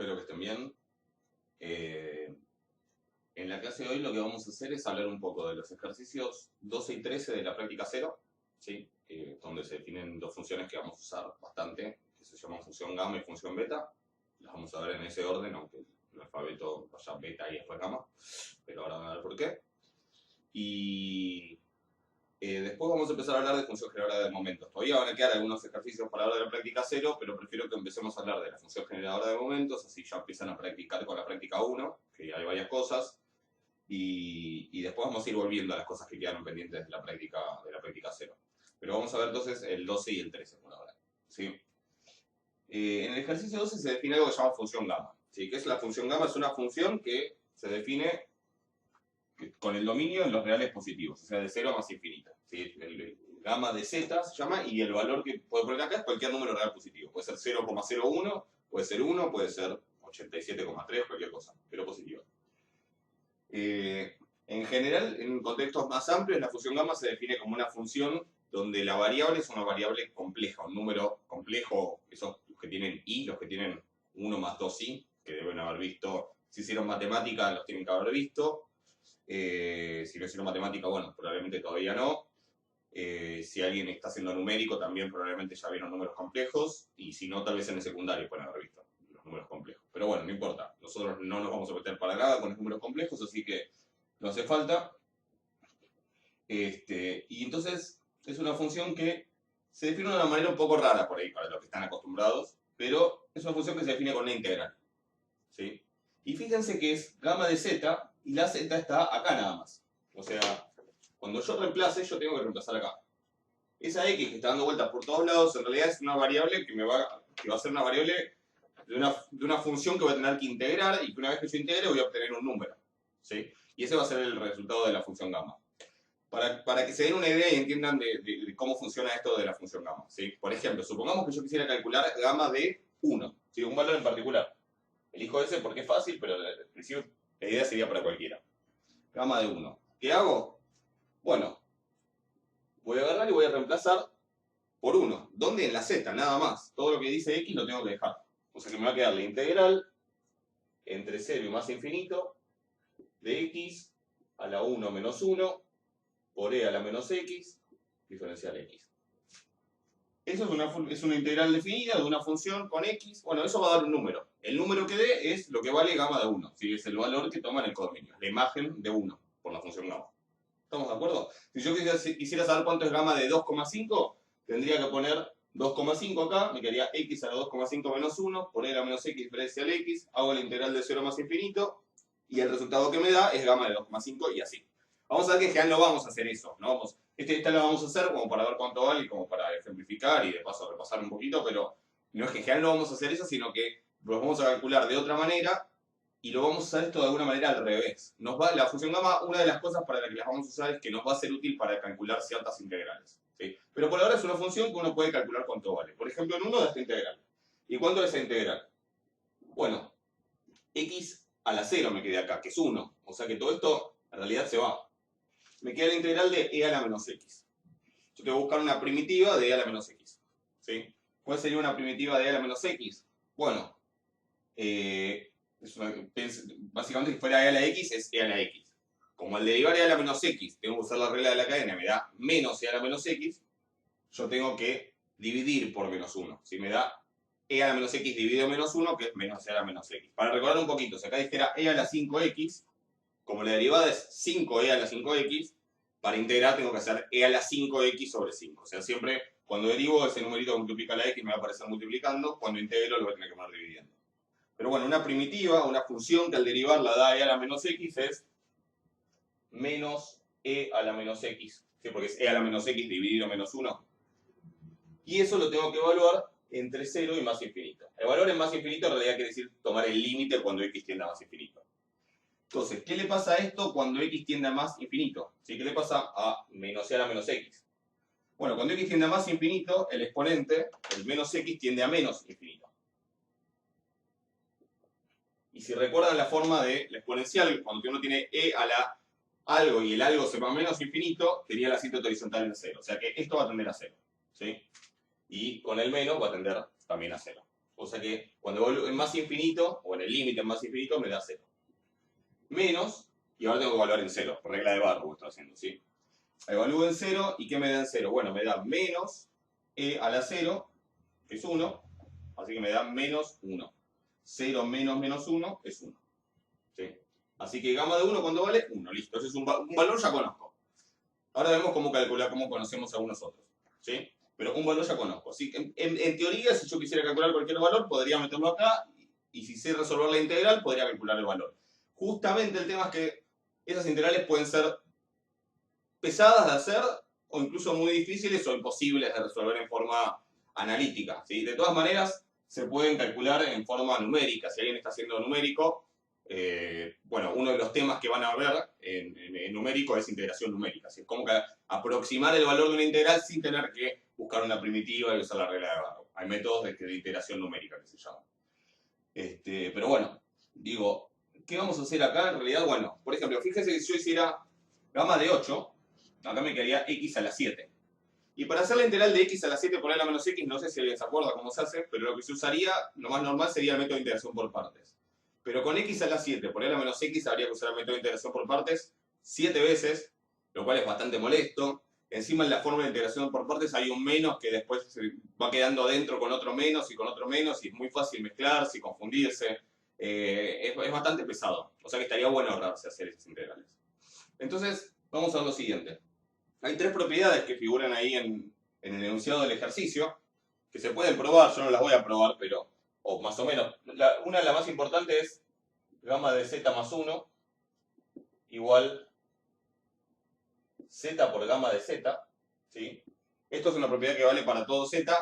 Espero que estén bien. En la clase de hoy lo que vamos a hacer es hablar un poco de los ejercicios 12 y 13 de la práctica cero, ¿sí? Donde se definen dos funciones que vamos a usar bastante, que se llaman función gamma y función beta. Las vamos a ver en ese orden, aunque el alfabeto vaya beta y después gamma, pero ahora van a ver por qué. Y después vamos a empezar a hablar de función generadora de momentos. Todavía van a quedar algunos ejercicios para hablar de la práctica 0, pero prefiero que empecemos a hablar de la función generadora de momentos, así ya empiezan a practicar con la práctica 1, que hay varias cosas, y después vamos a ir volviendo a las cosas que quedaron pendientes de la práctica 0. Pero vamos a ver entonces el 12 y el 13 por ahora, ¿sí? En el ejercicio 12 se define algo que se llama función gamma, ¿sí? ¿Qué es la función gamma? Es una función que se define con el dominio en los reales positivos, o sea, de 0 a más infinita, ¿sí? El gamma de z se llama, y el valor que puedo poner acá es cualquier número real positivo. Puede ser 0,01, puede ser 1, puede ser 87,3, cualquier cosa, pero positivo. En general, en contextos más amplios, la función gamma se define como una función donde la variable es una variable compleja, un número complejo, esos que tienen i, los que tienen 1 más 2i, que deben haber visto, si hicieron matemática, los tienen que haber visto. Si no hicieron matemática, bueno, probablemente todavía no. Si alguien está haciendo numérico, también probablemente ya vieron números complejos, y si no, tal vez en el secundario pueden haber visto los números complejos. Pero bueno, no importa, nosotros no nos vamos a meter para nada con los números complejos, así que no hace falta. Y entonces es una función que se define de una manera un poco rara por ahí, para los que están acostumbrados, pero es una función que se define con una integral, ¿sí? Y fíjense que es gamma de z, y la z está acá nada más. O sea, cuando yo reemplace, yo tengo que reemplazar acá. Esa x que está dando vueltas por todos lados, en realidad es una variable que va a ser una variable de una función que voy a tener que integrar, y que una vez que yo integre voy a obtener un número, ¿sí? Y ese va a ser el resultado de la función gamma. Para que se den una idea y entiendan de cómo funciona esto de la función gamma, ¿sí? Por ejemplo, supongamos que yo quisiera calcular gamma de 1, ¿sí? Un valor en particular. Elijo ese porque es fácil, pero al principio la idea sería para cualquiera. Gamma de 1. ¿Qué hago? Bueno, voy a agarrar y voy a reemplazar por 1. ¿Dónde? En la z, nada más. Todo lo que dice x lo tengo que dejar. O sea que me va a quedar la integral entre 0 y más infinito de x a la 1 menos 1 por e a la menos x diferencial x. Eso es una integral definida de una función con x. Bueno, eso va a dar un número. El número que dé es lo que vale gamma de 1. ¿Sí? Es el valor que toma en el codominio. La imagen de 1 por la función gamma. ¿Estamos de acuerdo? Si yo quisiera saber cuánto es gamma de 2,5, tendría que poner 2,5 acá. Me quedaría x a la 2,5 menos 1 por e a la menos x diferencial x. Hago la integral de 0 más infinito. Y el resultado que me da es gamma de 2,5 y así. Vamos a ver que en general no vamos a hacer eso, ¿no? Esta la vamos a hacer como para ver cuánto vale y como para ejemplificar y de paso repasar un poquito, pero no es que en general no vamos a hacer eso, sino que lo vamos a calcular de otra manera y lo vamos a hacer esto de alguna manera al revés. La función gamma, una de las cosas para las que las vamos a usar es que nos va a ser útil para calcular ciertas integrales, ¿sí? Pero por ahora es una función que uno puede calcular cuánto vale. Por ejemplo, en uno de esta integral. ¿Y cuánto es esa integral? Bueno, x a la 0 me quedé acá, que es 1. O sea que todo esto en realidad se va. Me queda la integral de e a la menos x. Yo tengo que buscar una primitiva de e a la menos x, ¿sí? ¿Cuál sería una primitiva de e a la menos x? Bueno, básicamente si fuera e a la x es e a la x. Como al derivar e a la menos x tengo que usar la regla de la cadena, me da menos e a la menos x, yo tengo que dividir por menos 1. Si me da e a la menos x dividido menos 1, que es menos e a la menos x. Para recordar un poquito, si acá dijera e a la 5x, como la derivada es 5e a la 5x, para integrar tengo que hacer e a la 5x sobre 5. O sea, siempre cuando derivo ese numerito que multiplica la x me va a aparecer multiplicando, cuando integro lo voy a tener que poner dividiendo. Pero bueno, una primitiva, una función que al derivar la da e a la menos x es menos e a la menos x, ¿sí? Porque es e a la menos x dividido menos 1. Y eso lo tengo que evaluar entre 0 y más infinito. El valor en más infinito en realidad quiere decir tomar el límite cuando x tiende a más infinito. Entonces, ¿qué le pasa a esto cuando x tiende a más infinito? ¿Sí? ¿Qué le pasa a menos e a la menos x? Bueno, cuando x tiende a más infinito, el exponente, el menos x, tiende a menos infinito. Y si recuerdan la forma de la exponencial, cuando uno tiene e a la algo y el algo se va a menos infinito, tenía la asíntota horizontal en 0. O sea que esto va a tender a 0, ¿sí? Y con el menos va a tender también a 0. O sea que cuando evalúo en más infinito, o en el límite en más infinito, me da 0. Menos, y ahora tengo que evaluar en 0, por regla de Barrow que estoy haciendo, ¿sí? Evalúo en 0, ¿y qué me da en 0? Bueno, me da menos e a la 0, que es 1, así que me da menos 1. 0 menos menos 1 es 1. ¿Sí? Así que gamma de 1, ¿cuánto vale? 1, listo. Ese es un valor ya conozco. Ahora vemos cómo calcular, cómo conocemos a unos otros. ¿Sí? Pero un valor ya conozco. ¿Sí? En teoría, si yo quisiera calcular cualquier valor, podría meterlo acá, y si sé resolver la integral, podría calcular el valor. Justamente el tema es que esas integrales pueden ser pesadas de hacer, o incluso muy difíciles o imposibles de resolver en forma analítica. ¿Sí? De todas maneras, se pueden calcular en forma numérica. Si alguien está haciendo numérico, bueno, uno de los temas que van a ver en numérico es integración numérica. ¿Sí? Es como que aproximar el valor de una integral sin tener que buscar una primitiva y usar la regla de Barrow. Hay métodos de integración numérica que se llaman. Pero bueno, digo, ¿qué vamos a hacer acá? En realidad, bueno, por ejemplo, fíjense que si yo hiciera gamma de 8, acá me quedaría x a la 7. Y para hacer la integral de x a la 7 por l a menos x, no sé si alguien se acuerda cómo se hace, pero lo que se usaría, lo más normal sería el método de integración por partes. Pero con x a la 7 por l a menos x habría que usar el método de integración por partes 7 veces, lo cual es bastante molesto. Encima en la fórmula de integración por partes hay un menos que después se va quedando adentro con otro menos y con otro menos, y es muy fácil mezclarse y confundirse. Es bastante pesado, o sea que estaría bueno ahorrarse hacer esas integrales. Entonces, vamos a ver lo siguiente. Hay 3 propiedades que figuran ahí en el enunciado del ejercicio, que se pueden probar, yo no las voy a probar, pero, o más o menos. Una de las más importantes es gamma de z más 1 igual z por gamma de z, ¿sí? Esto es una propiedad que vale para todo z,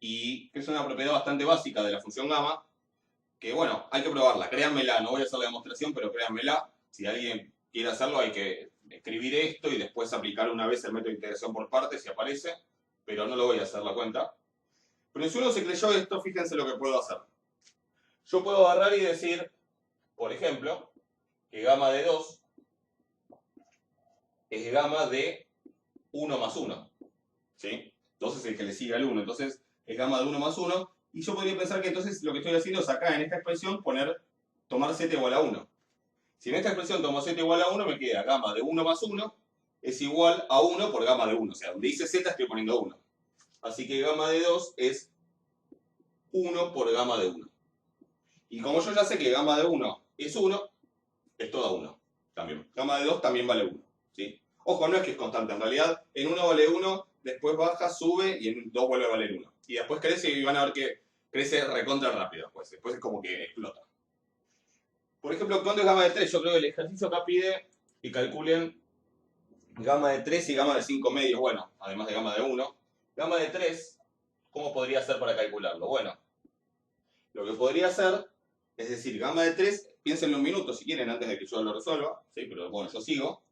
y que es una propiedad bastante básica de la función gamma, que bueno, hay que probarla, créanmela, no voy a hacer la demostración, pero créanmela, si alguien quiere hacerlo hay que escribir esto y después aplicar una vez el método de integración por partes si aparece, pero no lo voy a hacer la cuenta. Pero si uno se creyó esto, fíjense lo que puedo hacer. Yo puedo agarrar y decir, por ejemplo, que gamma de 2 es gamma de 1 más 1. ¿Sí? 2 es el que le sigue al 1, entonces es gamma de 1 más 1. Y yo podría pensar que entonces lo que estoy haciendo es acá en esta expresión tomar z igual a 1. Si en esta expresión tomo z igual a 1, me queda gamma de 1 más 1 es igual a 1 por gamma de 1. O sea, donde dice z estoy poniendo 1. Así que gamma de 2 es 1 por gamma de 1. Y como yo ya sé que gamma de 1 es 1, es toda 1. También. Gamma de 2 también vale 1. ¿Sí? Ojo, no es que es constante. En realidad, en 1 vale 1, después baja, sube y en 2 vuelve a valer 1. Y después crece y van a ver que crece recontra rápido. Después es como que explota. Por ejemplo, ¿cuánto es gamma de 3? Yo creo que el ejercicio acá pide que calculen gamma de 3 y gamma de 5 medios. Bueno, además de gamma de 1. Gamma de 3, ¿cómo podría ser para calcularlo? Bueno, lo que podría hacer es decir, gamma de 3, piénsenlo un minuto si quieren antes de que yo lo resuelva, ¿sí? Pero bueno, yo sigo.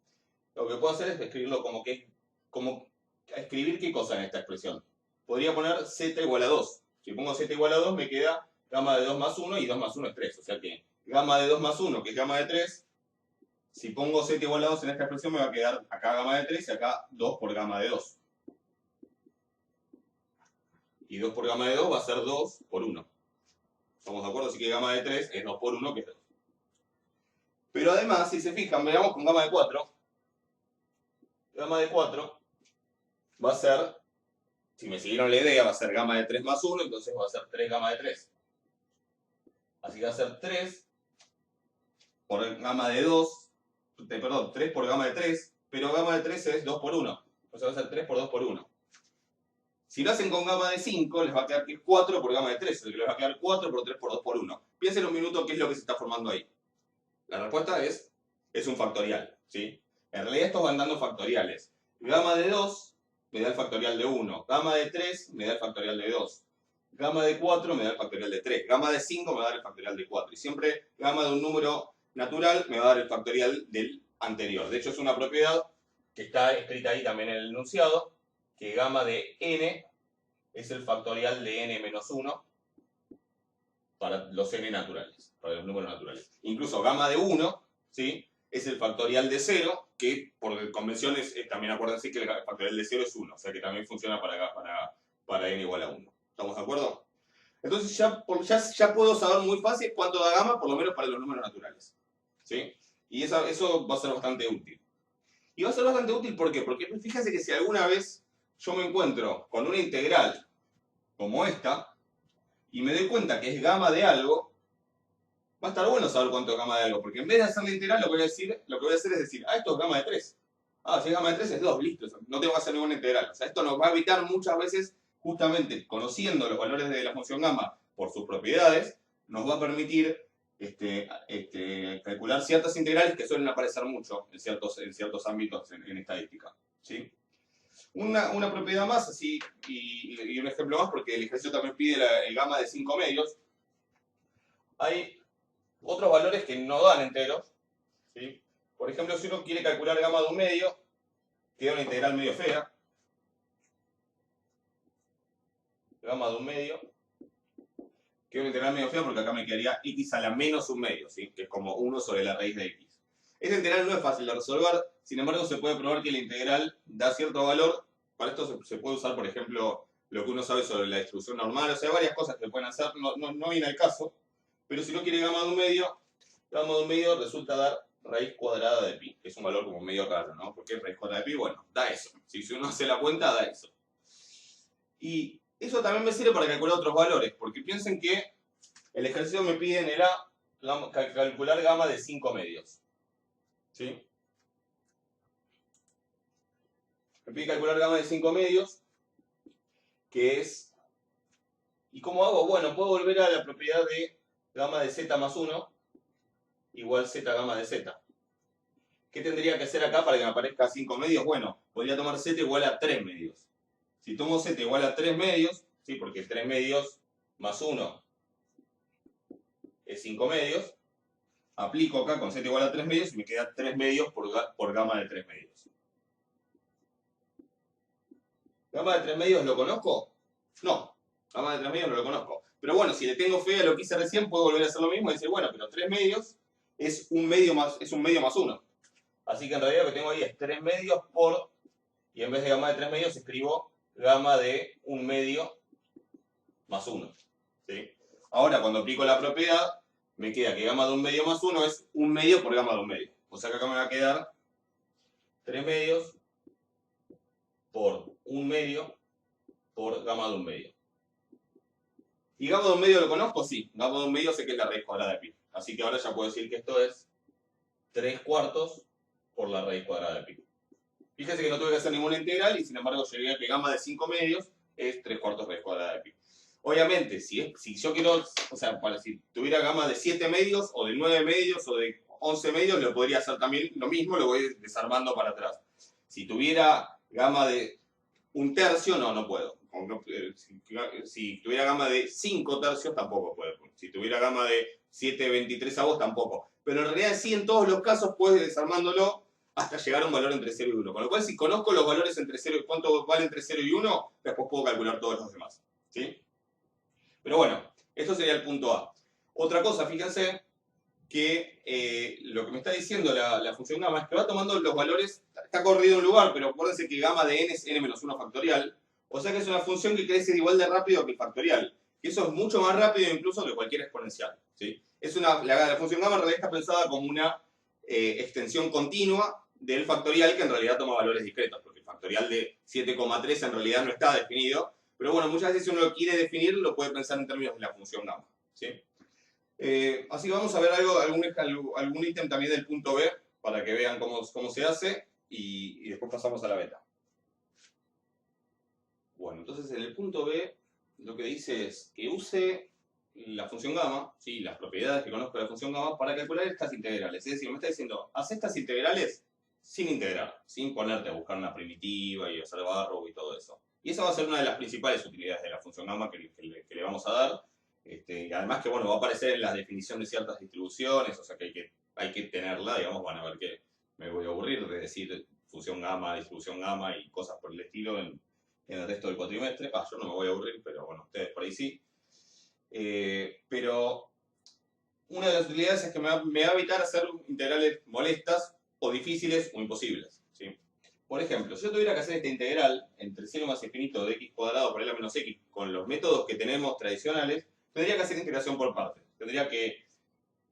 Lo que puedo hacer es escribirlo como escribir qué cosa en esta expresión. Podría poner z igual a 2. Si pongo z igual a 2 me queda gamma de 2 más 1 y 2 más 1 es 3. O sea que gamma de 2 más 1, que es gamma de 3, si pongo z igual a 2 en esta expresión me va a quedar acá gamma de 3 y acá 2 por gamma de 2. Y 2 por gamma de 2 va a ser 2 por 1. ¿Estamos de acuerdo? Así que gamma de 3 es 2 por 1, que es 2. Pero además, si se fijan, veamos con gamma de 4. Gamma de 4 va a ser, si me siguieron la idea, va a ser gamma de 3 más 1, entonces va a ser 3 gamma de 3. Así que va a ser 3 por gamma de 2, perdón, 3 por gamma de 3, pero gamma de 3 es 2 por 1. O sea, va a ser 3 por 2 por 1. Si lo hacen con gamma de 5, les va a quedar que es 4 por gamma de 3, el que les va a quedar 4 por 3 por 2 por 1. Piensen un minuto qué es lo que se está formando ahí. La respuesta es un factorial, ¿sí? En realidad estos van dando factoriales. Gamma de 2 me da el factorial de 1. Gamma de 3 me da el factorial de 2. Gamma de 4 me da el factorial de 3. Gamma de 5 me va a dar el factorial de 4. Y siempre gamma de un número natural me va a dar el factorial del anterior. De hecho, es una propiedad que está escrita ahí también en el enunciado, que gamma de n es el factorial de n menos 1 para los n naturales, para los números naturales. Incluso gamma de 1, ¿sí?, es el factorial de 0, que por convenciones, también acuérdense que el factorial de 0 es 1, o sea que también funciona para n igual a 1. ¿Estamos de acuerdo? Entonces ya puedo saber muy fácil cuánto da gamma, por lo menos para los números naturales. ¿Sí? Y eso va a ser bastante útil. Y va a ser bastante útil, ¿por qué? Porque fíjense que si alguna vez yo me encuentro con una integral como esta, y me doy cuenta que es gamma de algo, va a estar bueno saber cuánto es gamma de algo, porque en vez de hacer la integral, lo que voy a hacer es decir, esto es gamma de 3. Si es gamma de 3 es 2, listo, no tengo que hacer ninguna integral. O sea, esto nos va a evitar muchas veces, justamente conociendo los valores de la función gamma por sus propiedades, nos va a permitir calcular ciertas integrales que suelen aparecer mucho en ciertos ámbitos en estadística. ¿Sí? Una propiedad más, así, y un ejemplo más, porque el ejercicio también pide el gamma de 5 medios. Hay otros valores que no dan enteros. ¿Sí? Por ejemplo, si uno quiere calcular gamma de un medio, queda una integral medio fea. Gamma de un medio. Queda una integral medio fea porque acá me quedaría x a la menos un medio, ¿sí? Que es como 1 sobre la raíz de x. Esta integral no es fácil de resolver, sin embargo se puede probar que la integral da cierto valor. Para esto se puede usar, por ejemplo, lo que uno sabe sobre la distribución normal. O sea, hay varias cosas que se pueden hacer, no viene al caso. Pero si no quiere gamma de un medio resulta dar raíz cuadrada de pi, que es un valor como medio raro, ¿no? ¿Por qué raíz cuadrada de pi? Bueno, da eso. Si uno hace la cuenta, da eso. Y eso también me sirve para calcular otros valores, porque piensen que el ejercicio me pide en el A calcular gamma de 5 medios. ¿Sí? Me pide calcular gamma de 5 medios, que es... ¿Y cómo hago? Bueno, puedo volver a la propiedad de gamma de z más 1 igual z gamma de z. ¿Qué tendría que hacer acá para que me aparezca 5 medios? Bueno, podría tomar z igual a 3 medios. Si tomo z igual a 3 medios, ¿sí? Porque 3 medios más 1 es 5 medios, aplico acá con z igual a 3 medios y me queda 3 medios por gamma de 3 medios. ¿Gamma de 3 medios lo conozco? No, gamma de 3 medios no lo conozco. Pero bueno, si le tengo fe a lo que hice recién, puedo volver a hacer lo mismo y decir, bueno, pero 3 medios es un medio más 1. Así que en realidad lo que tengo ahí es 3 medios por, y en vez de gamma de 3 medios escribo gamma de 1 medio más 1. ¿Sí? Ahora, cuando aplico la propiedad, me queda que gamma de 1 medio más 1 es 1 medio por gamma de 1 medio. O sea que acá me va a quedar 3 medios por 1 medio por gamma de 1 medio. ¿Y gamma de 1 medio lo conozco? Sí. Gamma de 1 medio sé que es la raíz cuadrada de pi. Así que ahora ya puedo decir que esto es 3 cuartos por la raíz cuadrada de pi. Fíjense que no tuve que hacer ninguna integral y sin embargo llegué a que gamma de 5 medios es 3 cuartos raíz cuadrada de pi. Obviamente, si yo quiero, o sea, si tuviera gamma de 7 medios o de 9 medios o de 11 medios, lo podría hacer también lo mismo, lo voy desarmando para atrás. Si tuviera gamma de 1/3, no puedo. Si tuviera gamma de 5 tercios, tampoco puedo. Si tuviera gamma de 7/23 tampoco. Pero en realidad sí, en todos los casos puedes ir desarmándolo hasta llegar a un valor entre 0 y 1. Con lo cual, si conozco los valores entre 0 y cuánto vale entre 0 y 1, después puedo calcular todos los demás. ¿Sí? Pero bueno, esto sería el punto A. Otra cosa, fíjense que lo que me está diciendo la función gamma es que va tomando los valores, está corrido en un lugar, pero acuérdense que gamma de n es n-1 factorial, o sea que es una función que crece igual de rápido que el factorial. Y eso es mucho más rápido incluso que cualquier exponencial. ¿Sí? La función gamma en realidad está pensada como una extensión continua del factorial que en realidad toma valores discretos, porque el factorial de 7,3 en realidad no está definido. Pero bueno, muchas veces si uno lo quiere definir, lo puede pensar en términos de la función gamma. ¿Sí? Así que vamos a ver algún ítem también del punto B, para que vean cómo se hace, y después pasamos a la beta. Bueno, entonces en el punto B, lo que dice es que use la función gamma, ¿sí? Las propiedades que conozco de la función gamma, para calcular estas integrales. Es decir, me está diciendo, haz estas integrales sin integrar, sin ponerte a buscar una primitiva y hacer barro y todo eso. Y esa va a ser una de las principales utilidades de la función gamma que le vamos a dar. Y además que, bueno, va a aparecer en la definición de ciertas distribuciones, o sea que hay que tenerla, digamos, van a ver que me voy a aburrir de decir función gamma, distribución gamma y cosas por el estilo en el resto del cuatrimestre. Yo no me voy a aburrir, pero bueno, ustedes por ahí sí. Pero una de las utilidades es que me va a evitar hacer integrales molestas o difíciles o imposibles. ¿Sí? Por ejemplo, si yo tuviera que hacer esta integral entre 0 más infinito de x cuadrado por l menos x con los métodos que tenemos tradicionales, tendría que hacer integración por partes.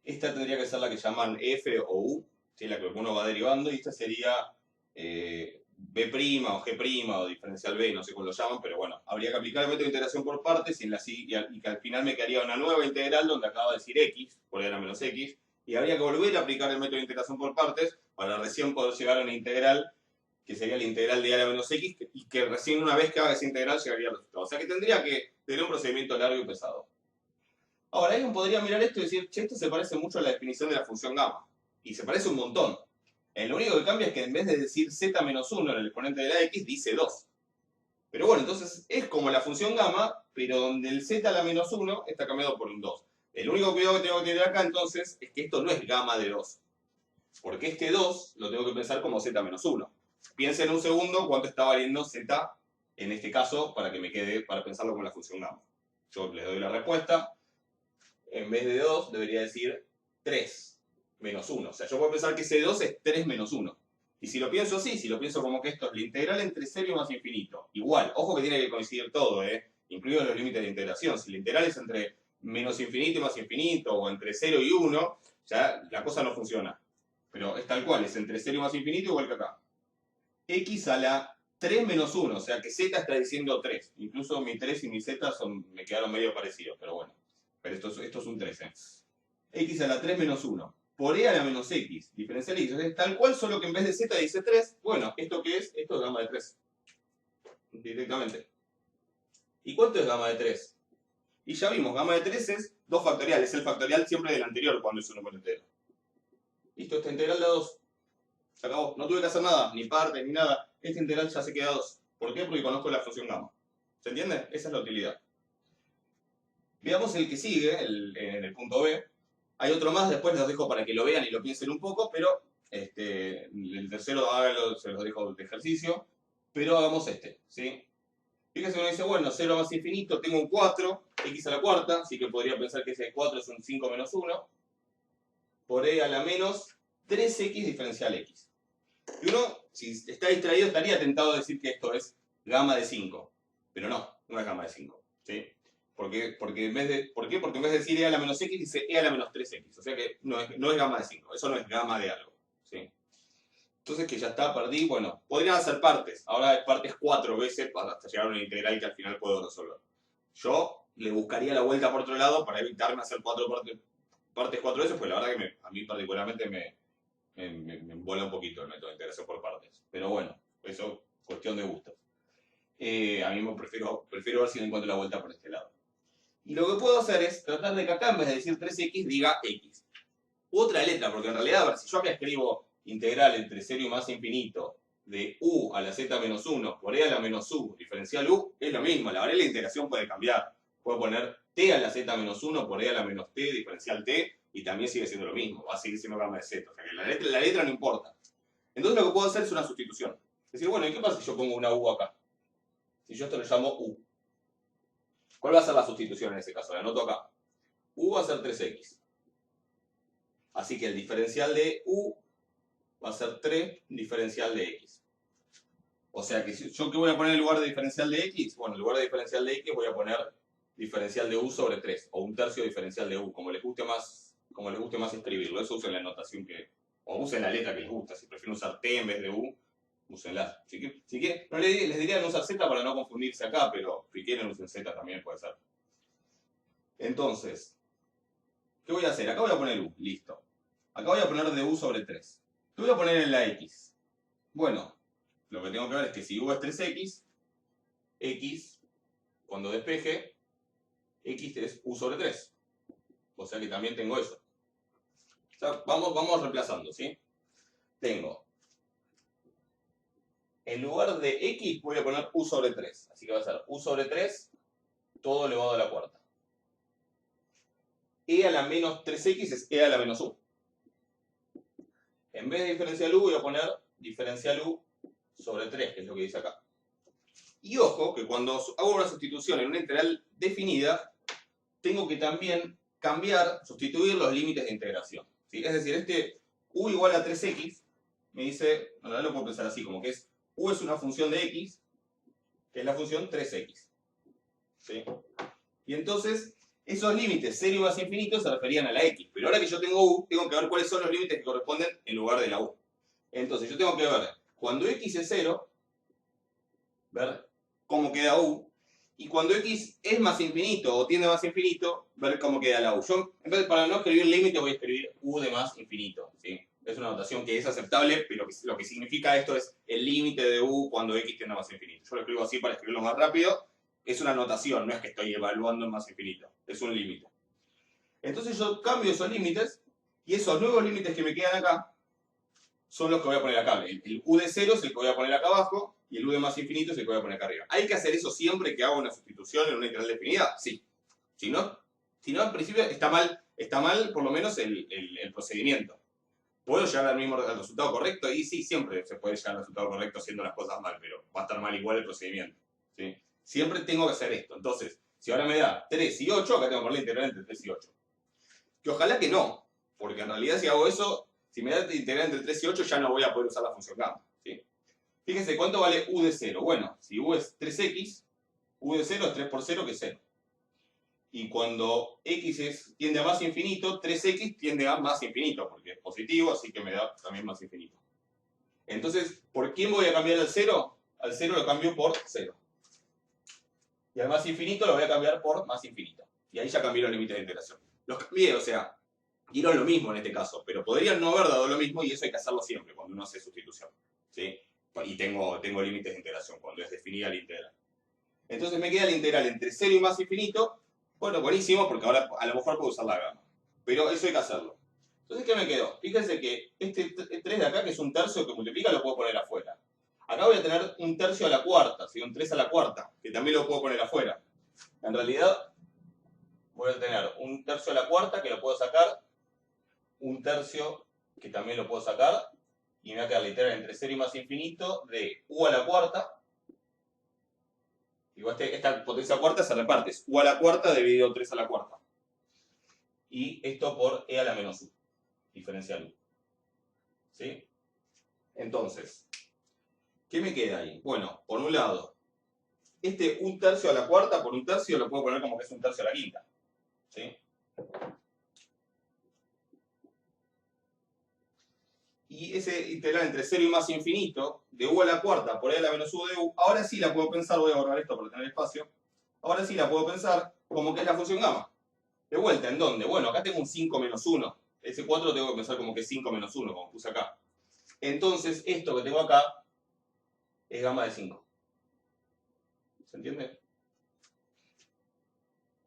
Esta tendría que ser la que llaman F o U, ¿sí? La que uno va derivando, y esta sería B' o G' o diferencial B, no sé cómo lo llaman, pero bueno, habría que aplicar el método de integración por partes y que al final me quedaría una nueva integral donde acaba de decir X, por ahí era menos X, y habría que volver a aplicar el método de integración por partes para recién poder llegar a una integral que sería la integral de a la menos x, y que recién una vez que haga esa integral llegaría al resultado. O sea que tendría que tener un procedimiento largo y pesado. Ahora, alguien podría mirar esto y decir, che, esto se parece mucho a la definición de la función gamma. Y se parece un montón. Lo único que cambia es que en vez de decir z menos 1 en el exponente de la x, dice 2. Pero bueno, entonces es como la función gamma, pero donde el z a la menos 1 está cambiado por un 2. El único cuidado que tengo que tener acá entonces es que esto no es gamma de 2. Porque este 2 lo tengo que pensar como z menos 1. Piensen un segundo cuánto está valiendo z en este caso para que me quede, para pensarlo como la función gamma. Yo les doy la respuesta. En vez de 2 debería decir 3 menos 1. O sea, yo puedo pensar que ese 2 es 3 menos 1. Y si lo pienso así, si lo pienso como que esto es la integral entre 0 y más infinito, igual, ojo que tiene que coincidir todo, incluidos los límites de integración. Si la integral es entre menos infinito y más infinito, o entre 0 y 1, ya la cosa no funciona. Pero es tal cual, es entre 0 y más infinito igual que acá. X a la 3 menos 1, o sea que z está diciendo 3. Incluso mi 3 y mi z me quedaron medio parecidos, pero bueno. Pero esto es un 3, X a la 3 menos 1 por e a la menos x, diferencial x. Es tal cual, solo que en vez de z dice 3. Bueno, ¿esto qué es? Esto es gamma de 3. Directamente. ¿Y cuánto es gamma de 3? Y ya vimos, gamma de 3 es 2 factoriales. Es el factorial siempre del anterior cuando es un número entero. Listo, esta integral da 2. Se acabó. No tuve que hacer nada, ni parte, ni nada. Esta integral ya se queda 2. ¿Por qué? Porque conozco la función gamma. ¿Se entiende? Esa es la utilidad. Veamos el que sigue, en el punto B. Hay otro más, después los dejo para que lo vean y lo piensen un poco, pero el tercero háganlo, se los dejo de ejercicio. Pero hagamos este, ¿sí? Fíjense, uno dice, bueno, 0 más infinito, tengo un 4, x a la cuarta, así que podría pensar que ese 4 es un 5 menos 1, por e a la menos 3x diferencial x. Y uno, si está distraído, estaría tentado a decir que esto es gamma de 5. Pero no es gamma de 5. ¿Sí? ¿Por qué? Porque en vez de decir e a la menos x, dice e a la menos 3x. O sea que no es gamma de 5. Eso no es gamma de algo. ¿Sí? Entonces que ya está, perdí. Bueno, podrían hacer partes. Ahora es partes 4 veces hasta llegar a una integral que al final puedo resolver. Yo le buscaría la vuelta por otro lado para evitarme hacer partes 4 veces, pues la verdad que a mí particularmente me embola un poquito el método de integración por partes. Pero bueno, eso cuestión de gustos. A mí prefiero ver si le encuentro la vuelta por este lado. Y lo que puedo hacer es tratar de que acá en vez de decir 3x diga x. Otra letra, porque en realidad, a ver, si yo acá escribo integral entre 0 y más infinito de u a la z menos 1 por e a la menos u diferencial u, es lo mismo. La variable de integración puede cambiar. Puedo poner t a la z menos 1 por e a la menos t diferencial t, y también sigue siendo lo mismo. Va a seguir siendo gamma de z. O sea que la letra no importa. Entonces lo que puedo hacer es una sustitución. Es decir, bueno, ¿y qué pasa si yo pongo una u acá? Si yo esto lo llamo u. ¿Cuál va a ser la sustitución en ese caso? La anoto acá. U va a ser 3x. Así que el diferencial de u va a ser 3 diferencial de x. O sea que yo, ¿qué voy a poner en lugar de diferencial de x? Bueno, en lugar de diferencial de x voy a poner diferencial de u sobre 3, o un tercio diferencial de u, como les guste más escribirlo. Eso usen la notación o usen la letra que les gusta. Si prefieren usar t en vez de u, úsenla. Si quieren, no les diría no usar z para no confundirse acá, pero si quieren usen z también puede ser. Entonces, ¿qué voy a hacer? Acá voy a poner u, listo. Acá voy a poner de u sobre 3. ¿Qué voy a poner en la x? Bueno, lo que tengo que ver es que si u es 3x, x, cuando despeje, x es u sobre 3. O sea que también tengo eso. O sea, vamos reemplazando, ¿sí? Tengo, en lugar de x voy a poner u sobre 3. Así que va a ser u sobre 3, todo elevado a la cuarta. E a la menos 3x es e a la menos u. En vez de diferencial u voy a poner diferencial u sobre 3, que es lo que dice acá. Y ojo, que cuando hago una sustitución en una integral definida, tengo que también sustituir los límites de integración. ¿Sí? Es decir, este u igual a 3x, me dice, en realidad lo puedo pensar así, como que u es una función de x, que es la función 3x. ¿Sí? Y entonces, Esos límites 0 y más infinito se referían a la x, pero ahora que yo tengo u, tengo que ver cuáles son los límites que corresponden en lugar de la u. Entonces yo tengo que ver, cuando x es 0, ver cómo queda u, y cuando x es más infinito o tiende a más infinito, ver cómo queda la u. Yo, en vez de, para no escribir límite, voy a escribir u de más infinito, ¿sí? Es una notación que es aceptable, pero lo que significa esto es el límite de u cuando x tiende a más infinito. Yo lo escribo así para escribirlo más rápido. Es una notación, no es que estoy evaluando en más infinito. Es un límite. Entonces yo cambio esos límites, y esos nuevos límites que me quedan acá son los que voy a poner acá. El u de 0 es el que voy a poner acá abajo, y el u de más infinito es el que voy a poner acá arriba. ¿Hay que hacer eso siempre que hago una sustitución en una integral definida? Sí. Si no, al principio está mal por lo menos el procedimiento. ¿Puedo llegar al mismo resultado correcto? Y sí, siempre se puede llegar al resultado correcto haciendo las cosas mal, pero va a estar mal igual el procedimiento, ¿sí? Siempre tengo que hacer esto. Entonces, si ahora me da 3 y 8, acá tengo que poner la integral entre 3 y 8. Que ojalá que no, porque en realidad si hago eso, si me da la integral entre 3 y 8, ya no voy a poder usar la función gamma, ¿sí? Fíjense, ¿cuánto vale u de 0? Bueno, si u es 3x, u de 0 es 3 por 0, que es 0. Y cuando x tiende a más infinito, 3x tiende a más infinito, porque es positivo, así que me da también más infinito. Entonces, ¿por quién voy a cambiar al 0? Al 0 lo cambio por 0. Y al más infinito lo voy a cambiar por más infinito. Y ahí ya cambié los límites de integración. Los cambié, o sea, dieron lo mismo en este caso, pero podrían no haber dado lo mismo, y eso hay que hacerlo siempre cuando uno hace sustitución, ¿sí? Y tengo límites de integración, cuando es definida la integral. Entonces me queda la integral entre 0 y más infinito. Bueno, buenísimo, porque ahora a lo mejor puedo usar la gama. Pero eso hay que hacerlo. Entonces, ¿qué me quedó? Fíjense que este 3 de acá, que es un tercio que multiplica, lo puedo poner afuera. Acá voy a tener un tercio a la cuarta, ¿sí? Un 3 a la cuarta, que también lo puedo poner afuera. En realidad, voy a tener un tercio a la cuarta, que lo puedo sacar, un tercio, que también lo puedo sacar, y me va a quedar la integral entre 0 y más infinito de u a la cuarta. Igual esta potencia cuarta se reparte, es u a la cuarta dividido 3 a la cuarta. Y esto por e a la menos u, diferencial u. ¿Sí? Entonces, ¿qué me queda ahí? Bueno, por un lado, este un tercio a la cuarta por un tercio lo puedo poner como que es un tercio a la quinta. ¿Sí? Y ese integral entre 0 y más infinito, de u a la cuarta por e a la menos u de u, ahora sí la puedo pensar, voy a borrar esto para tener espacio, ahora sí la puedo pensar como que es la función gamma. De vuelta, ¿en dónde? Bueno, acá tengo un 5 menos 1. Ese 4 lo tengo que pensar como que es 5 menos 1, como puse acá. Entonces, esto que tengo acá es gamma de 5. ¿Se entiende?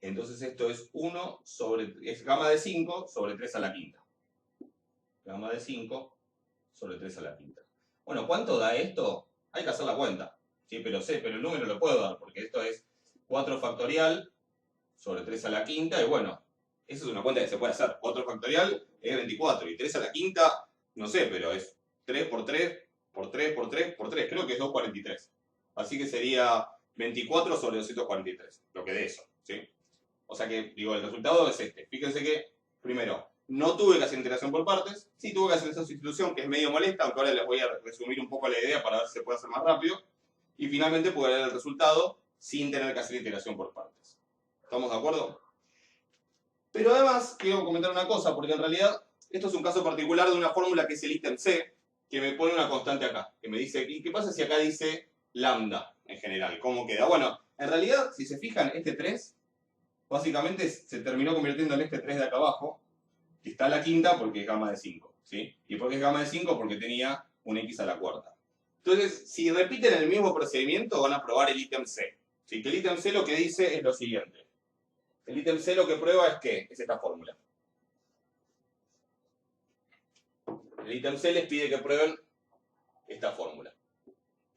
Entonces esto es 1 sobre... es gamma de 5 sobre 3 a la quinta. Gamma de 5 sobre 3 a la quinta. Bueno, ¿cuánto da esto? Hay que hacer la cuenta. Sí, pero el número lo puedo dar, porque esto es 4 factorial sobre 3 a la quinta, y bueno, eso es una cuenta que se puede hacer. 4 factorial es 24, y 3 a la quinta, no sé, pero es 3 por 3, por 3, por 3, por 3, creo que es 243. Así que sería 24 sobre 243, lo que de eso, ¿sí? O sea que, digo, el resultado es este. Fíjense que, primero, no tuve que hacer integración por partes, sí tuve que hacer esa sustitución, que es medio molesta, aunque ahora les voy a resumir un poco la idea para ver si se puede hacer más rápido, y finalmente pude ver el resultado sin tener que hacer integración por partes. ¿Estamos de acuerdo? Pero además, quiero comentar una cosa, porque en realidad esto es un caso particular de una fórmula que es el ítem C, que me pone una constante acá, que me dice, ¿y qué pasa si acá dice lambda en general? ¿Cómo queda? Bueno, en realidad, si se fijan, este 3, básicamente se terminó convirtiendo en este 3 de acá abajo, que está a la quinta porque es gamma de 5, ¿sí? ¿Y por qué es gamma de 5? Porque tenía un x a la cuarta. Entonces, si repiten el mismo procedimiento, van a probar el ítem C. ¿Sí? Que el ítem C lo que dice es lo siguiente. El ítem C lo que prueba es ¿qué? Es esta fórmula. El ítem C les pide que prueben esta fórmula,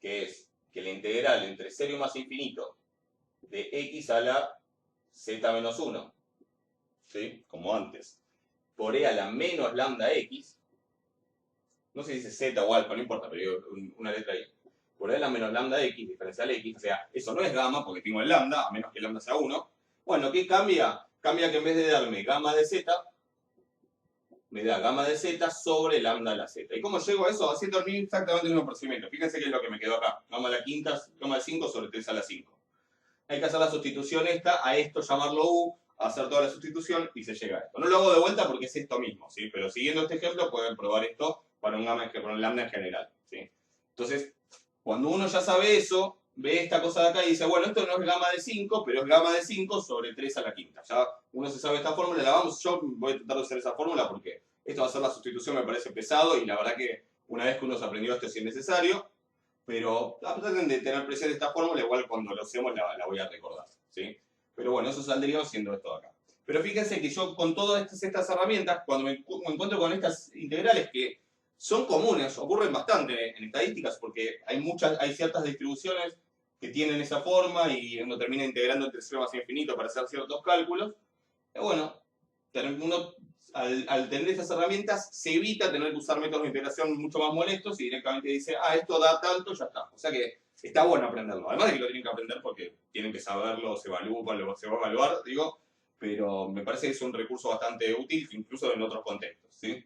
que es que la integral entre 0 y más infinito de x a la z menos 1, ¿sí? Como antes, por e a la menos lambda x, no sé si dice z o alfa, no importa, pero digo una letra ahí, por e a la menos lambda x, diferencial x, o sea, eso no es gamma porque tengo el lambda, a menos que el lambda sea 1. Bueno, ¿qué cambia? Cambia que en vez de darme gamma de z, me da gamma de z sobre lambda de la z. ¿Y cómo llego a eso? Haciendo exactamente el mismo procedimiento. Fíjense que es lo que me quedó acá. Gamma de la quinta, gamma de 5 sobre 3 a la 5. Hay que hacer la sustitución esta, a esto llamarlo u, hacer toda la sustitución y se llega a esto. No lo hago de vuelta porque es esto mismo, ¿sí? Pero siguiendo este ejemplo pueden probar esto para un lambda en general, ¿sí? Entonces, cuando uno ya sabe eso, ve esta cosa de acá y dice, bueno, esto no es gamma de 5, pero es gamma de 5 sobre 3 a la quinta. Ya uno se sabe esta fórmula, yo voy a tratar de usar esa fórmula porque esto va a ser la sustitución, me parece pesado y la verdad que una vez que uno se aprendió esto es innecesario, pero traten de tener presente esta fórmula, igual cuando lo hacemos la voy a recordar, ¿sí? Pero bueno, eso saldría siendo esto de acá. Pero fíjense que yo con todas estas herramientas, cuando me encuentro con estas integrales que son comunes, ocurren bastante en estadísticas porque hay ciertas distribuciones que tienen esa forma y uno termina integrando entre cero más infinito para hacer ciertos cálculos. Y bueno, uno al tener estas herramientas se evita tener que usar métodos de integración mucho más molestos y directamente dice, esto da tanto, ya está. O sea que está bueno aprenderlo. Además de que lo tienen que aprender porque tienen que saberlo, se va a evaluar, digo, pero me parece que es un recurso bastante útil, incluso en otros contextos, ¿sí?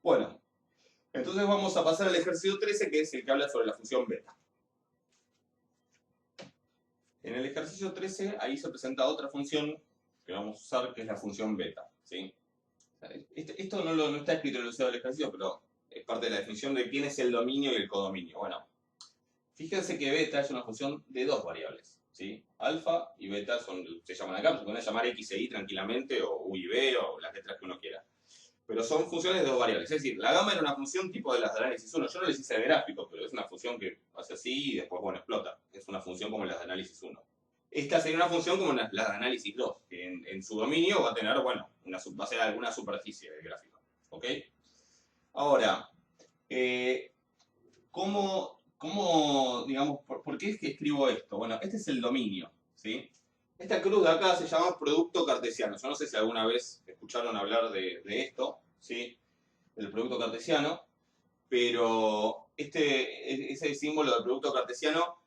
Bueno, entonces vamos a pasar al ejercicio 13, que es el que habla sobre la función beta. En el ejercicio 13, ahí se presenta otra función que vamos a usar, que es la función beta, ¿sí? Esto no está escrito en el enunciado del ejercicio, pero es parte de la definición de quién es el dominio y el codominio. Bueno, fíjense que beta es una función de dos variables, ¿sí? Alfa y beta se llaman acá, se pueden llamar x e y tranquilamente, o u y b, o las letras que uno quiera. Pero son funciones de dos variables. Es decir, la gamma era una función tipo de las de análisis 1. Yo no les hice el gráfico, pero es una función que hace así y después, bueno, explota. Es una función como las de análisis 1. Esta sería una función como las de análisis 2, que en su dominio va a tener, bueno, va a ser alguna superficie del gráfico. ¿Ok? Ahora, digamos, por qué es que escribo esto? Bueno, este es el dominio, ¿sí? Esta cruz de acá se llama producto cartesiano. Yo no sé si alguna vez escucharon hablar de esto, ¿sí? Del producto cartesiano, pero ese símbolo del producto cartesiano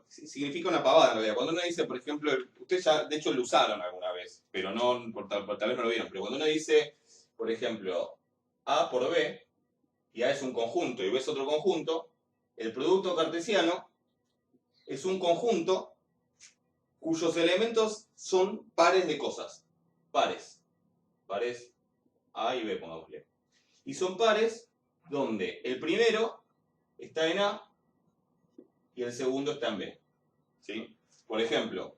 significa una pavada en realidad. Cuando uno dice, por ejemplo, ustedes ya de hecho lo usaron alguna vez, pero tal vez no lo vieron, pero cuando uno dice, por ejemplo, A por B, y A es un conjunto y B es otro conjunto, el producto cartesiano es un conjunto cuyos elementos son pares de cosas. Pares. Pares A y B, pongámosle. Y son pares donde el primero está en A y el segundo está en B. ¿Sí? Por ejemplo,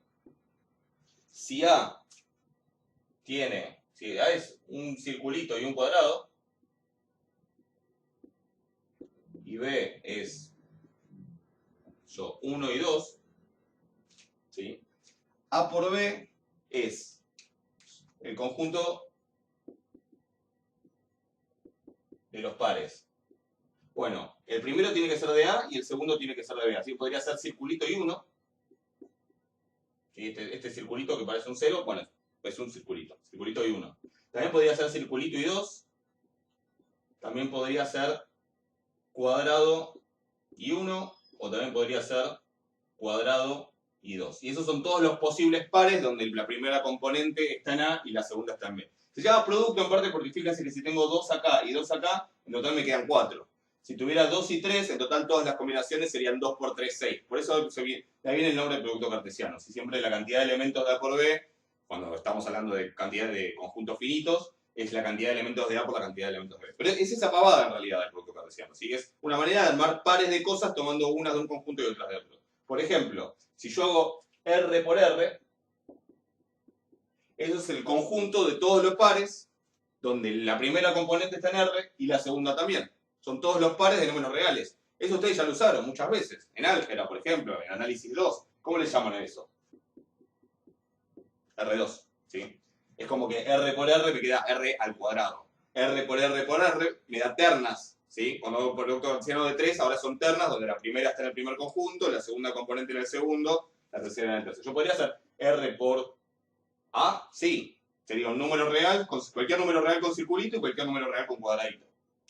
si A es un circulito y un cuadrado, y B es 1 y 2, ¿sí? A por B es el conjunto de los pares. Bueno, el primero tiene que ser de A y el segundo tiene que ser de B. Así podría ser circulito y 1. ¿Sí? Este circulito que parece un 0, bueno, es un circulito y 1. También podría ser circulito y 2. También podría ser cuadrado y 1. O también podría ser cuadrado y 2. Y esos son todos los posibles pares donde la primera componente está en A y la segunda está en B. Se llama producto en parte porque fíjense que si tengo 2 acá y 2 acá, en total me quedan 4. Si tuviera 2 y 3, en total todas las combinaciones serían 2 por 3, 6. Por eso de ahí viene el nombre de producto cartesiano. Si siempre la cantidad de elementos de A por B, cuando estamos hablando de cantidad de conjuntos finitos, es la cantidad de elementos de A por la cantidad de elementos de B. Pero es esa pavada en realidad del producto cartesiano. ¿Sí? Es una manera de armar pares de cosas tomando unas de un conjunto y otras de otro. Por ejemplo, si yo hago R por R, eso es el conjunto de todos los pares, donde la primera componente está en R y la segunda también. Son todos los pares de números reales. Eso ustedes ya lo usaron muchas veces. En álgebra, por ejemplo, en análisis 2. ¿Cómo le llaman a eso? R2, ¿sí? Es como que R por R me queda R al cuadrado. R por R me da ternas, ¿sí? Cuando hago producto cartesiano de 3, ahora son ternas, donde la primera está en el primer conjunto, la segunda componente en el segundo, la tercera en el tercero. Yo podría hacer R por A, sí. Sería un número real, cualquier número real con circulito y cualquier número real con cuadradito.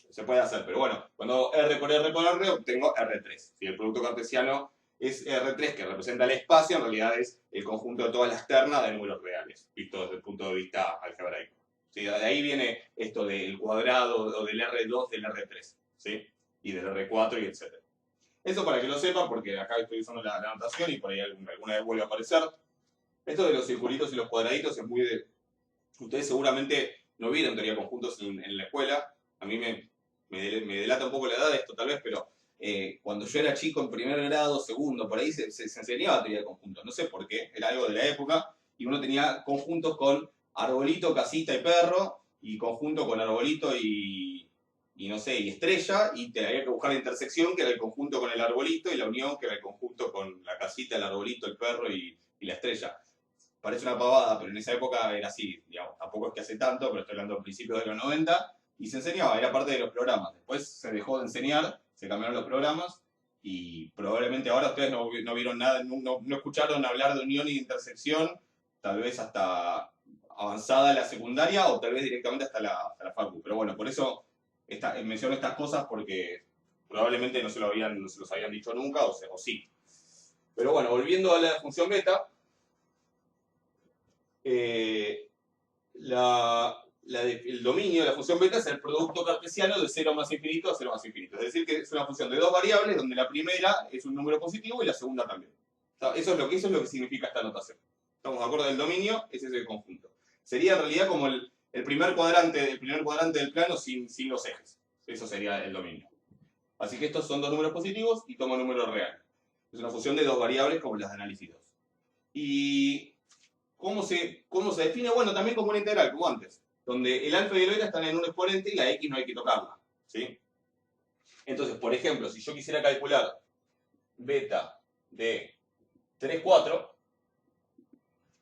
Se puede hacer, pero bueno, cuando R por R obtengo R3. ¿Sí? El producto cartesiano es R3, que representa el espacio, en realidad es el conjunto de todas las ternas de números reales, visto desde el punto de vista algebraico. ¿Sí? De ahí viene esto del cuadrado o del R2 del R3, ¿sí? Y del R4 y etc. Eso para que lo sepan, porque acá estoy usando la anotación y por ahí alguna vez vuelve a aparecer. Esto de los circulitos y los cuadraditos es muy Ustedes seguramente no vieron teoría de conjuntos en la escuela. A mí me delata un poco la edad de esto tal vez, pero cuando yo era chico en primer grado, segundo, por ahí se enseñaba teoría de conjuntos. No sé por qué, era algo de la época. Y uno tenía conjuntos con arbolito, casita y perro, y conjunto con arbolito y no sé, y estrella, y te había que buscar la intersección, que era el conjunto con el arbolito, y la unión, que era el conjunto con la casita, el arbolito, el perro y la estrella. Parece una pavada, pero en esa época era así, digamos, tampoco es que hace tanto, pero estoy hablando a principios de los 90, y se enseñaba, era parte de los programas. Después se dejó de enseñar, se cambiaron los programas, y probablemente ahora ustedes no vieron nada, no escucharon hablar de unión y de intersección, tal vez hasta avanzada la secundaria, o tal vez directamente hasta la facu. Pero bueno, por eso menciono estas cosas, porque probablemente no se los habían dicho nunca, o sí. Pero bueno, volviendo a la función beta, el dominio de la función beta es el producto cartesiano de 0 más infinito a 0 más infinito. Es decir, que es una función de dos variables donde la primera es un número positivo y la segunda también. Eso es lo que significa esta notación. Estamos de acuerdo del dominio, ese es el conjunto. Sería en realidad como el primer cuadrante del plano sin los ejes. Eso sería el dominio. Así que estos son dos números positivos y toma números reales. Es una función de dos variables como las de análisis 2. Y ¿cómo se define? Bueno, también como una integral, como antes, donde el alfa y el beta están en un exponente y la x no hay que tocarla, ¿sí? Entonces, por ejemplo, si yo quisiera calcular beta de 3, 4,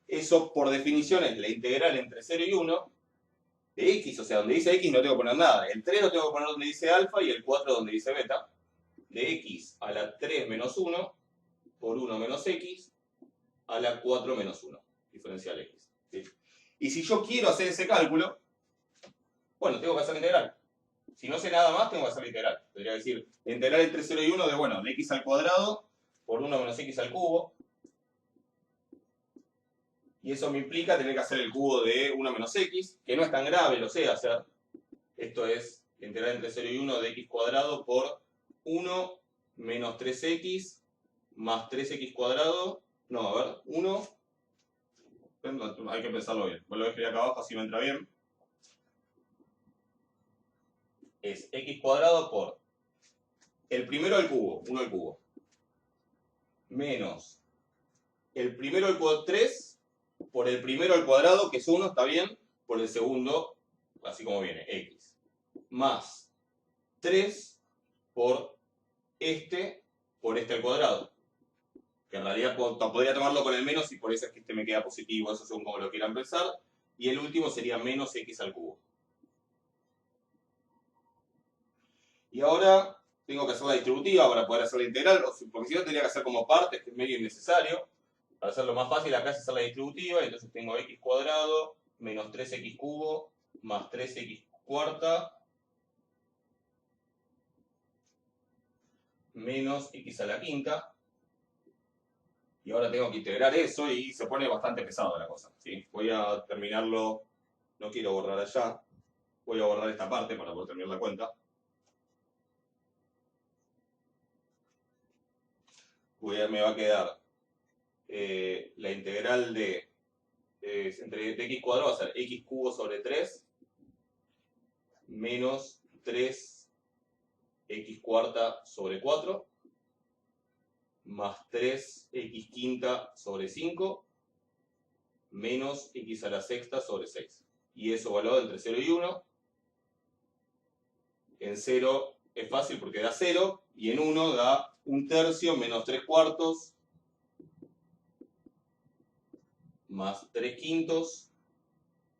eso por definición es la integral entre 0 y 1 de x, o sea, donde dice x no tengo que poner nada. El 3 lo tengo que poner donde dice alfa y el 4 donde dice beta, de x a la 3 menos 1 por 1 menos x a la 4 menos 1, diferencial x. ¿Sí? Y si yo quiero hacer ese cálculo, bueno, tengo que hacer la integral. Si no sé nada más, tengo que hacer la integral. Podría decir, la integral entre 0 y 1 de x al cuadrado por 1 menos x al cubo. Y eso me implica tener que hacer el cubo de 1 menos x, que no es tan grave, lo sé hacer. Esto es la integral entre 0 y 1 de x cuadrado por 1 menos 3x más 3x cuadrado. No, a ver, 1. Hay que pensarlo bien. Voy a escribir acá abajo, así me entra bien. Es x cuadrado por el primero al cubo, 1 al cubo, menos el primero al cuadrado 3 por el primero al cuadrado, que es 1, está bien, por el segundo, así como viene, x, más 3 por este al cuadrado. Que en realidad podría tomarlo con el menos y por eso es que este me queda positivo, eso según como lo quieran pensar. Y el último sería menos x al cubo. Y ahora tengo que hacer la distributiva para poder hacer la integral, porque si no tendría que hacer como partes, que es medio innecesario. Para hacerlo más fácil acá es hacer la distributiva, y entonces tengo x cuadrado menos 3x cubo más 3x cuarta menos x a la quinta. Y ahora tengo que integrar eso y se pone bastante pesado la cosa, ¿sí? Voy a terminarlo, no quiero borrar allá, voy a borrar esta parte para poder terminar la cuenta. Me va a quedar la integral de entre x cuadrado va a ser x cubo sobre 3 menos 3x cuarta sobre 4 más 3x quinta sobre 5 menos x a la sexta sobre 6. Y eso evaluado entre 0 y 1. En 0 es fácil porque da 0 y en 1 da 1/3 menos 3/4 más 3/5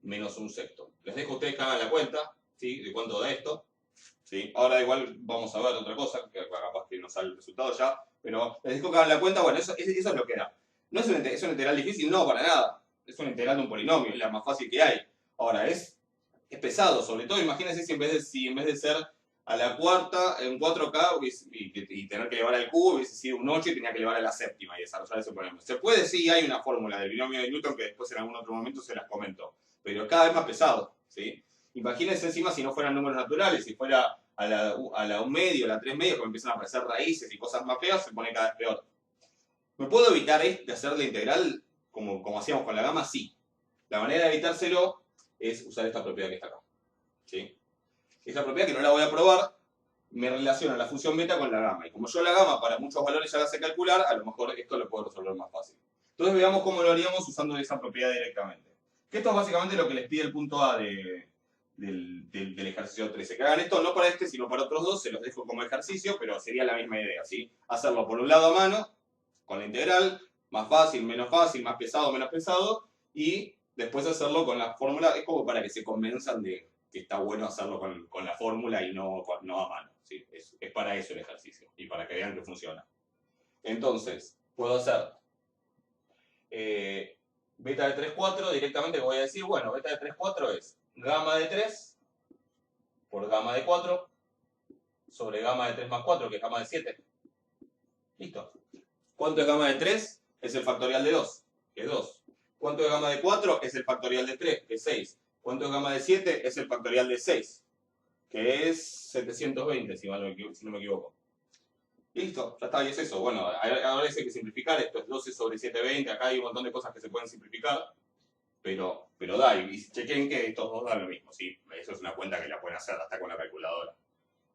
menos 1/6. Les dejo a ustedes que hagan la cuenta, ¿sí? De cuánto da esto. ¿Sí? Ahora igual vamos a ver otra cosa, que capaz que no sale el resultado ya, pero les dejo que hagan la cuenta. Bueno, eso es lo que da. ¿No es una integral difícil? No, para nada. Es una integral de un polinomio, es la más fácil que hay. Ahora, es pesado, sobre todo imagínense si en vez de ser a la cuarta en 4K y tener que llevar al cubo, hubiese sido un 8 y tenía que llevar a la séptima y desarrollar ese polinomio. Se puede, sí, hay una fórmula del binomio de Newton que después en algún otro momento se las comento, pero cada vez más pesado, ¿sí? Imagínense encima si no fueran números naturales, si fuera a la 1 medio, a la 3 medio, cuando empiezan a aparecer raíces y cosas más feas, se pone cada vez peor. ¿Me puedo evitar de hacer la integral como hacíamos con la gama? Sí. La manera de evitárselo es usar esta propiedad que está acá. ¿Sí? Esta propiedad que no la voy a probar, me relaciona la función beta con la gamma. Y como yo la gamma para muchos valores ya la sé calcular, a lo mejor esto lo puedo resolver más fácil. Entonces veamos cómo lo haríamos usando esa propiedad directamente. Que esto es básicamente lo que les pide el punto A del ejercicio 13. Que hagan esto no para este, sino para otros dos, se los dejo como ejercicio, pero sería la misma idea, ¿sí? Hacerlo por un lado a mano, con la integral, más fácil, más pesado, menos pesado, y después hacerlo con la fórmula, es como para que se convenzan de que está bueno hacerlo con la fórmula y no a mano, ¿sí? Es para eso el ejercicio, y para que vean que funciona. Entonces, puedo hacer beta de 3, 4, directamente voy a decir, bueno, beta de 3, 4 es gamma de 3 por gamma de 4 sobre gamma de 3 más 4, que es gamma de 7. Listo. ¿Cuánto es gamma de 3? Es el factorial de 2, que es 2. ¿Cuánto es gamma de 4? Es el factorial de 3, que es 6. ¿Cuánto es gamma de 7? Es el factorial de 6, que es 720, si no me equivoco. Listo, ya está, y es eso. Bueno, ahora hay que simplificar. Esto es 12 sobre 720. Acá hay un montón de cosas que se pueden simplificar. Pero da, y chequen que estos dos dan lo mismo, ¿sí? Eso es una cuenta que la pueden hacer hasta con la calculadora.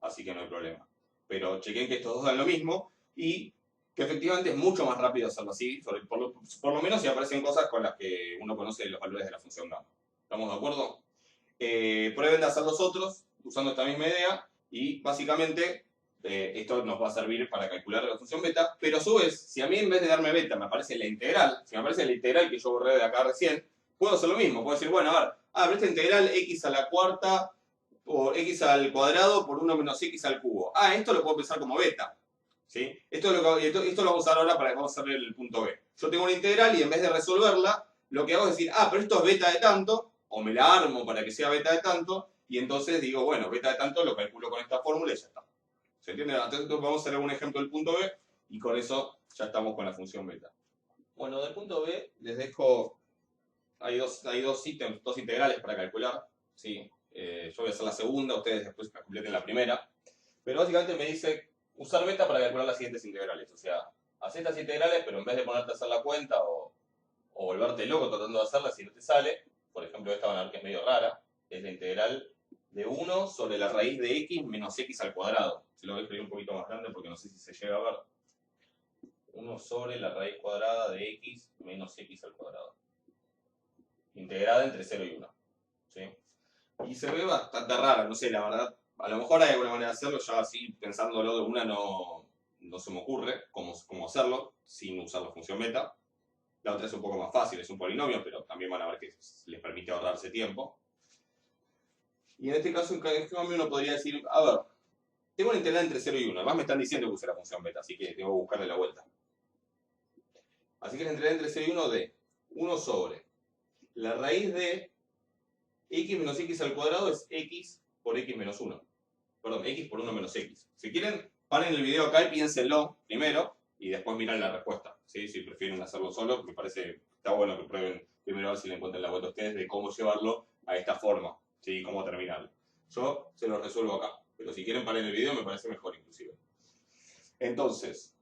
Así que no hay problema. Pero chequen que estos dos dan lo mismo y que efectivamente es mucho más rápido hacerlo así, por lo menos si aparecen cosas con las que uno conoce los valores de la función gamma. ¿Estamos de acuerdo? Prueben de hacer los otros usando esta misma idea y básicamente esto nos va a servir para calcular la función beta, pero a su vez, si a mí en vez de darme beta me aparece la integral, si me aparece la integral que yo borré de acá recién, puedo hacer lo mismo, puedo decir, bueno, a ver, pero esta integral x a la cuarta por x al cuadrado por 1 menos x al cubo. Esto lo puedo pensar como beta. ¿Sí? Esto lo vamos a usar ahora para que vamos a hacer el punto B. Yo tengo una integral y en vez de resolverla, lo que hago es decir, pero esto es beta de tanto, o me la armo para que sea beta de tanto, y entonces digo, bueno, beta de tanto lo calculo con esta fórmula y ya está. ¿Se entiende? Entonces vamos a hacer un ejemplo del punto B, y con eso ya estamos con la función beta. Bueno, del punto B les dejo, hay dos ítems, dos integrales para calcular, ¿sí? Yo voy a hacer la segunda, ustedes después completen la primera. Pero básicamente me dice usar beta para calcular las siguientes integrales. O sea, haz estas integrales, pero en vez de ponerte a hacer la cuenta o volverte loco tratando de hacerla si no te sale, por ejemplo, esta van a ver que es medio rara, es la integral de 1 sobre la raíz de x menos x al cuadrado. Se lo voy a escribir un poquito más grande porque no sé si se llega a ver. 1 sobre la raíz cuadrada de x menos x al cuadrado. Integrada entre 0 y 1. ¿Sí? Y se ve bastante rara, no sé, la verdad. A lo mejor hay alguna manera de hacerlo, ya así pensándolo de una no se me ocurre cómo hacerlo sin usar la función beta. La otra es un poco más fácil, es un polinomio, pero también van a ver que les permite ahorrarse tiempo. Y en este caso, en cambio, uno podría decir, a ver, tengo una integral entre 0 y 1, además me están diciendo que use la función beta, así que tengo que buscarle la vuelta. Así que la integral entre 0 y 1 de 1 sobre la raíz de x menos x al cuadrado es x por x menos 1. Perdón, x por 1 menos x. Si quieren, paren el video acá y piénsenlo primero y después miran la respuesta. ¿Sí? Si prefieren hacerlo solo, me parece está bueno que prueben primero a ver si le encuentran la vuelta a ustedes de cómo llevarlo a esta forma, ¿sí? Cómo terminarlo. Yo se lo resuelvo acá, pero si quieren paren el video me parece mejor inclusive. Entonces,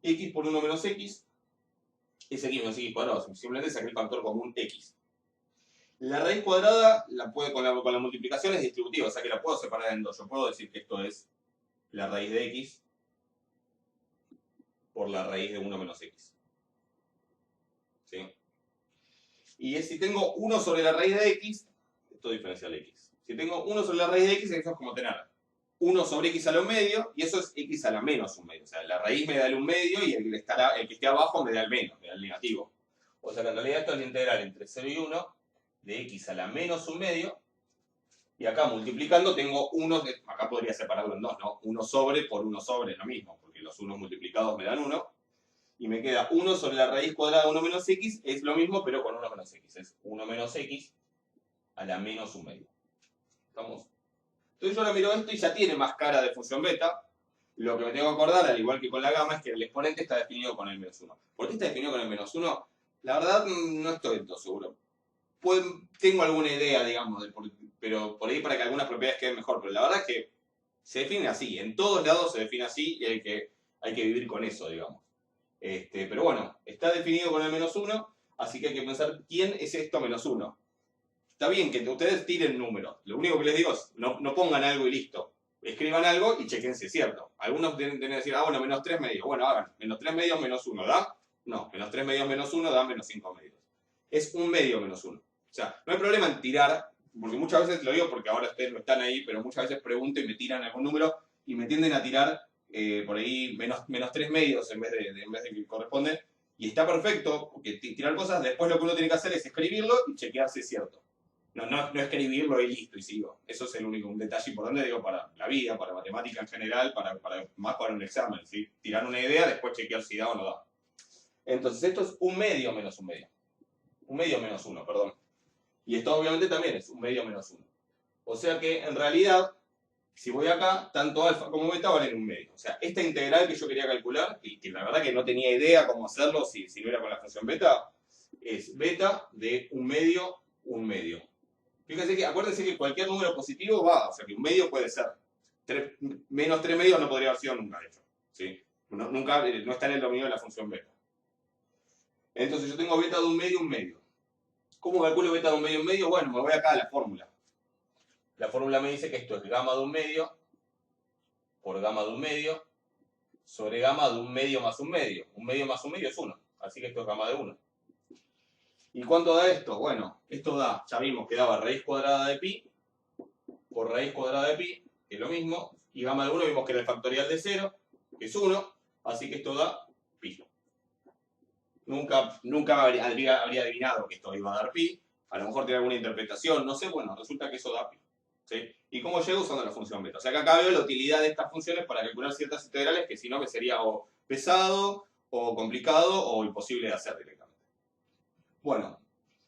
x por 1 menos x es x menos x cuadrado. Simplemente saqué el factor común x. La raíz cuadrada con la multiplicación es distributiva, o sea que la puedo separar en dos. Yo puedo decir que esto es la raíz de x por la raíz de 1 menos x. ¿Sí? Y si tengo 1 sobre la raíz de x, esto es diferencial de x. Si tengo 1 sobre la raíz de x, eso es como tener 1 sobre x a la 1 medio, y eso es x a la menos 1 medio. O sea, la raíz me da el 1 medio y el que esté abajo me da el menos, me da el negativo. O sea que en realidad esto es la integral entre 0 y 1 de x a la menos 1 medio. Y acá multiplicando tengo 1, acá podría separarlo en dos, ¿no? 1 sobre por 1 sobre es lo mismo, porque los 1 multiplicados me dan 1. Y me queda 1 sobre la raíz cuadrada de 1 menos x, es lo mismo, pero con 1 menos x. Es 1 menos x a la menos 1 medio. ¿Estamos? Entonces yo ahora miro esto y ya tiene más cara de función beta. Lo que me tengo que acordar, al igual que con la gamma, es que el exponente está definido con el menos 1. ¿Por qué está definido con el menos 1? La verdad no estoy del todo seguro. Tengo alguna idea, digamos, pero por ahí para que algunas propiedades queden mejor. Pero la verdad es que se define así. En todos lados se define así y hay que vivir con eso, digamos. Pero bueno, está definido con el menos 1, así que hay que pensar quién es esto menos 1. está bien que ustedes tiren números. Lo único que les digo es, no pongan algo y listo. Escriban algo y chequen si es cierto. Algunos tienen que decir, bueno, menos 3 medios. Bueno, hagan, menos 3 medios menos 1, ¿da? No, menos 3 medios menos 1 da menos 5 medios. Es un medio menos 1. O sea, no hay problema en tirar, porque muchas veces, lo digo porque ahora ustedes no están ahí, pero muchas veces pregunto y me tiran algún número y me tienden a tirar por ahí menos 3 medios en vez de que corresponde. Y está perfecto, porque tirar cosas, después lo que uno tiene que hacer es escribirlo y chequear si es cierto. No escribirlo y listo y sigo. Eso es el único un detalle importante, digo, para la vida, para matemática en general, más para un examen. ¿Sí? Tirar una idea, después chequear si da o no da. Entonces esto es un medio menos un medio. Un medio menos 1, perdón. Y esto obviamente también es un medio menos 1. O sea que en realidad, si voy acá, tanto alfa como beta valen un medio. O sea, esta integral que yo quería calcular, y que la verdad que no tenía idea cómo hacerlo si no era con la función beta, es beta de un medio. Fíjense que, acuérdense que cualquier número positivo va, o sea que un medio puede ser. Menos 3 medios no podría haber sido nunca, de hecho. ¿Sí? Nunca, no está en el dominio de la función beta. Entonces yo tengo beta de un medio. ¿Cómo calculo beta de un medio? Bueno, me voy acá a la fórmula. La fórmula me dice que esto es gamma de un medio por gamma de un medio sobre gamma de un medio más un medio. Un medio más un medio es 1. Así que esto es gamma de 1. ¿Y cuánto da esto? Bueno, esto da, ya vimos que daba raíz cuadrada de pi por raíz cuadrada de pi, que es lo mismo. Y gamma de 1 vimos que era el factorial de 0, que es 1. Así que esto da pi. Nunca habría adivinado que esto iba a dar pi. A lo mejor tiene alguna interpretación, no sé. Bueno, resulta que eso da pi. ¿Sí? ¿Y cómo llego? Usando la función beta. O sea que acá veo la utilidad de estas funciones para calcular ciertas integrales que si no me sería o pesado, o complicado, o imposible de hacer directamente. Bueno,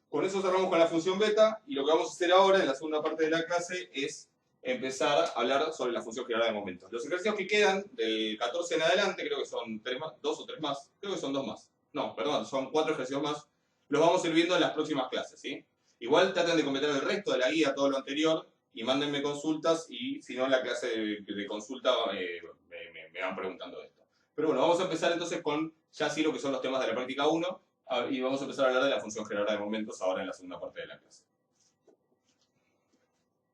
con eso cerramos con la función beta y lo que vamos a hacer ahora en la segunda parte de la clase es empezar a hablar sobre la función general de momentos. Los ejercicios que quedan del 14 en adelante, creo que son 2 o 3 más, creo que son 2 más. No, perdón, son 4 ejercicios más. Los vamos a ir viendo en las próximas clases, ¿sí? Igual traten de completar el resto de la guía, todo lo anterior, y mándenme consultas y si no en la clase de consulta me van preguntando esto. Pero bueno, vamos a empezar entonces con ya sí lo que son los temas de la práctica 1 y vamos a empezar a hablar de la función general de momentos ahora en la segunda parte de la clase.